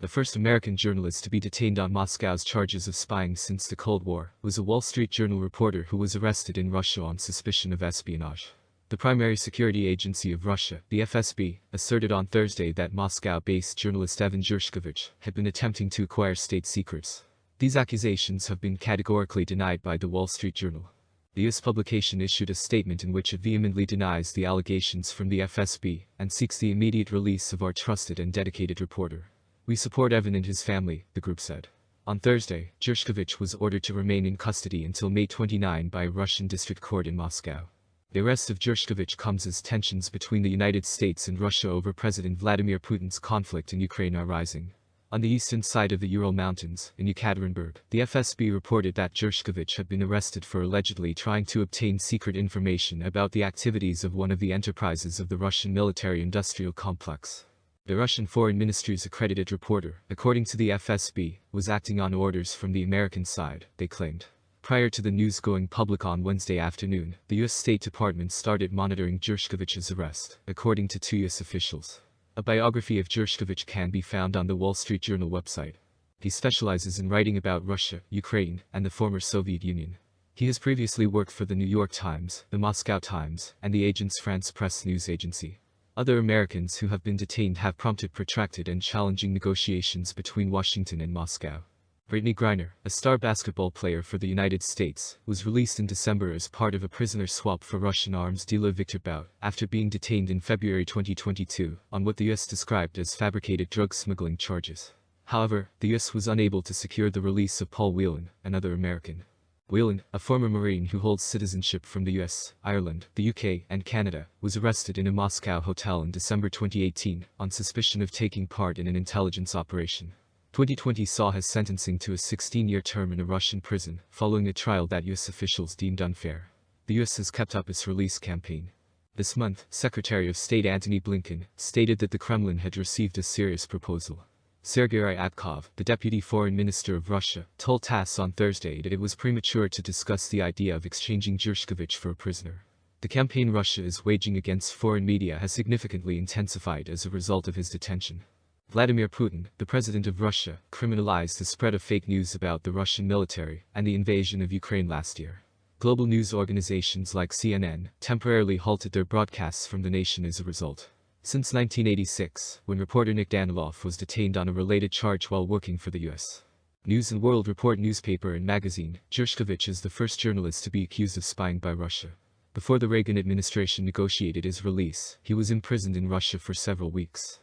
the first American journalist to be detained on Moscow's charges of spying since the Cold War, was a Wall Street Journal reporter who was arrested in Russia on suspicion of espionage. The primary security agency of Russia, the FSB, asserted on Thursday that Moscow-based journalist Evan Gershkovich had been attempting to acquire state secrets. These accusations have been categorically denied by the Wall Street Journal. The U.S. publication issued a statement in which it vehemently denies the allegations from the FSB and seeks the immediate release of our trusted and dedicated reporter. "We support Evan and his family," the group said. On Thursday, Gershkovich was ordered to remain in custody until May 29 by a Russian district court in Moscow. The arrest of Gershkovich comes as tensions between the United States and Russia over President Vladimir Putin's conflict in Ukraine are rising. On the eastern side of the Ural Mountains, in Yekaterinburg, the FSB reported that Gershkovich had been arrested for allegedly trying to obtain secret information about the activities of one of the enterprises of the Russian military-industrial complex. The Russian Foreign Ministry's accredited reporter, according to the FSB, was acting on orders from the American side, they claimed. Prior to the news going public on Wednesday afternoon, the U.S. State Department started monitoring Gershkovich's arrest, according to two U.S. officials. A biography of Gershkovich can be found on the Wall Street Journal website. He specializes in writing about Russia, Ukraine, and the former Soviet Union. He has previously worked for the New York Times, the Moscow Times, and the Agence France-Presse news agency. Other Americans who have been detained have prompted protracted and challenging negotiations between Washington and Moscow. Brittany Griner, a star basketball player for the United States, was released in December as part of a prisoner swap for Russian arms dealer Viktor Bout, after being detained in February 2022, on what the U.S. described as fabricated drug smuggling charges. However, the U.S. was unable to secure the release of Paul Whelan, another American. Whelan, a former Marine who holds citizenship from the U.S., Ireland, the UK, and Canada, was arrested in a Moscow hotel in December 2018, on suspicion of taking part in an intelligence operation. 2020 saw his sentencing to a 16-year term in a Russian prison, following a trial that U.S. officials deemed unfair. The U.S. has kept up its release campaign. This month, Secretary of State Antony Blinken stated that the Kremlin had received a serious proposal. Sergei Ryabkov, the Deputy Foreign Minister of Russia, told TASS on Thursday that it was premature to discuss the idea of exchanging Gershkovich for a prisoner. The campaign Russia is waging against foreign media has significantly intensified as a result of his detention. Vladimir Putin, the president of Russia, criminalized the spread of fake news about the Russian military and the invasion of Ukraine last year. Global news organizations like CNN temporarily halted their broadcasts from the nation as a result. Since 1986, when reporter Nick Daniloff was detained on a related charge while working for the U.S. News and World Report newspaper and magazine, Gershkovich is the first journalist to be accused of spying by Russia. Before the Reagan administration negotiated his release, he was imprisoned in Russia for several weeks.